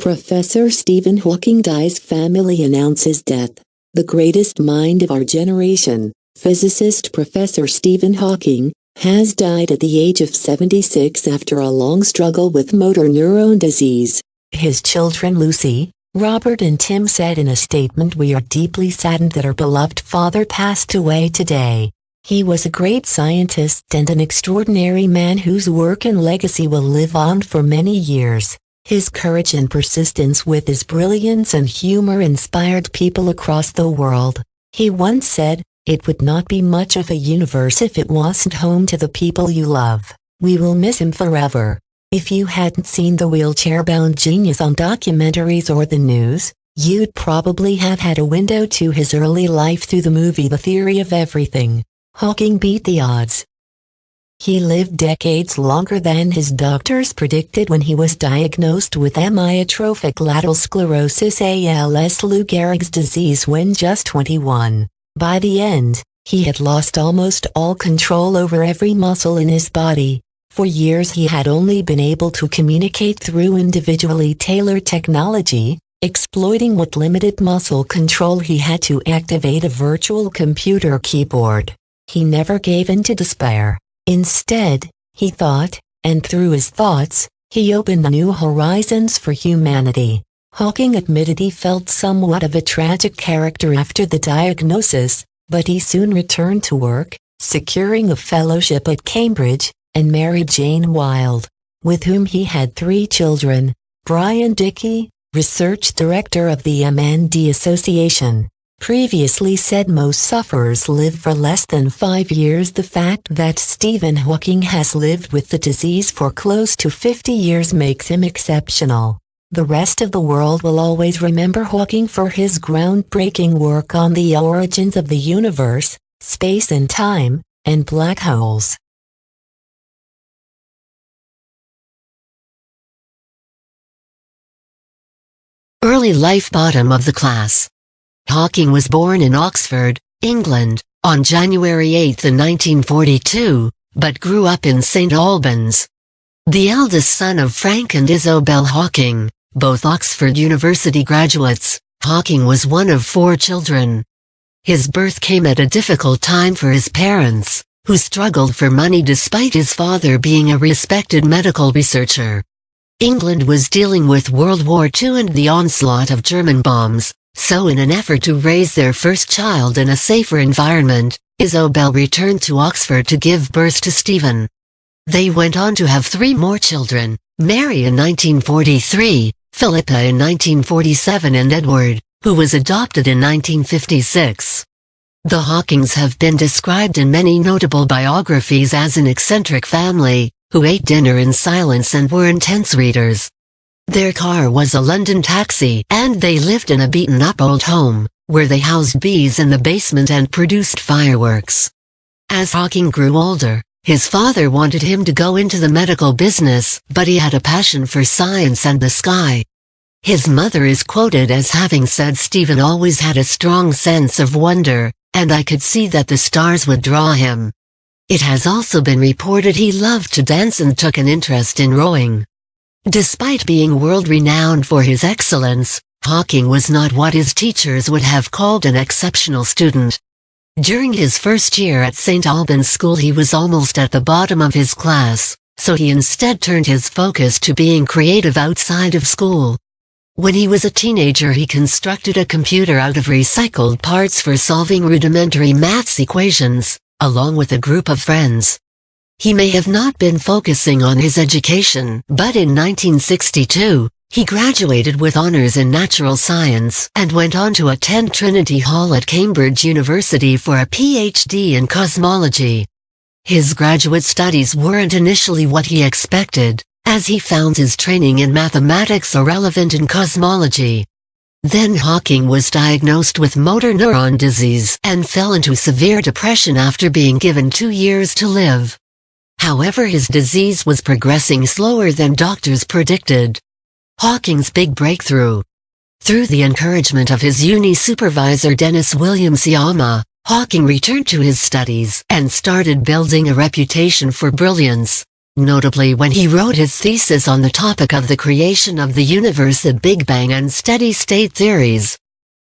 Professor Stephen Hawking dies. Family announces death. The greatest mind of our generation, physicist Professor Stephen Hawking, has died at the age of 76 after a long struggle with motor neuron disease. His children Lucy, Robert and Tim said in a statement, "We are deeply saddened that our beloved father passed away today. He was a great scientist and an extraordinary man whose work and legacy will live on for many years. His courage and persistence with his brilliance and humor inspired people across the world." He once said, "It would not be much of a universe if it wasn't home to the people you love. We will miss him forever." If you hadn't seen the wheelchair-bound genius on documentaries or the news, you'd probably have had a window to his early life through the movie The Theory of Everything. Hawking beat the odds. He lived decades longer than his doctors predicted when he was diagnosed with amyotrophic lateral sclerosis, ALS, Lou Gehrig's disease, when just 21. By the end, he had lost almost all control over every muscle in his body. For years he had only been able to communicate through individually tailored technology, exploiting what limited muscle control he had to activate a virtual computer keyboard. He never gave in to despair. Instead, he thought, and through his thoughts, he opened new horizons for humanity. Hawking admitted he felt somewhat of a tragic character after the diagnosis, but he soon returned to work, securing a fellowship at Cambridge, and married Jane Wilde, with whom he had 3 children. Brian Dickey, research director of the MND Association, previously said most sufferers live for less than 5 years. The fact that Stephen Hawking has lived with the disease for close to 50 years makes him exceptional. The rest of the world will always remember Hawking for his groundbreaking work on the origins of the universe, space and time, and black holes. Early life. Bottom of the class. Hawking was born in Oxford, England, on January 8, 1942, but grew up in St Albans. The eldest son of Frank and Isobel Hawking, both Oxford University graduates, Hawking was one of 4 children. His birth came at a difficult time for his parents, who struggled for money despite his father being a respected medical researcher. England was dealing with World War II and the onslaught of German bombs, so in an effort to raise their first child in a safer environment, Isobel returned to Oxford to give birth to Stephen. They went on to have 3 more children, Mary in 1943, Philippa in 1947 and Edward, who was adopted in 1956. The Hawkings have been described in many notable biographies as an eccentric family, who ate dinner in silence and were intense readers. Their car was a London taxi, and they lived in a beaten-up old home, where they housed bees in the basement and produced fireworks. As Hawking grew older, his father wanted him to go into the medical business, but he had a passion for science and the sky. His mother is quoted as having said, "Stephen always had a strong sense of wonder, and I could see that the stars would draw him." It has also been reported he loved to dance and took an interest in rowing. Despite being world-renowned for his excellence, Hawking was not what his teachers would have called an exceptional student. During his first year at St Albans School he was almost at the bottom of his class, so he instead turned his focus to being creative outside of school. When he was a teenager he constructed a computer out of recycled parts for solving rudimentary maths equations, along with a group of friends. He may have not been focusing on his education, but in 1962, he graduated with honors in natural science and went on to attend Trinity Hall at Cambridge University for a PhD in cosmology. His graduate studies weren't initially what he expected, as he found his training in mathematics irrelevant in cosmology. Then Hawking was diagnosed with motor neuron disease and fell into severe depression after being given 2 years to live. However, his disease was progressing slower than doctors predicted. Hawking's big breakthrough. Through the encouragement of his uni supervisor Dennis William Sciamma, Hawking returned to his studies and started building a reputation for brilliance. notably when he wrote his thesis on the topic of the creation of the universe, the Big Bang and steady-state theories.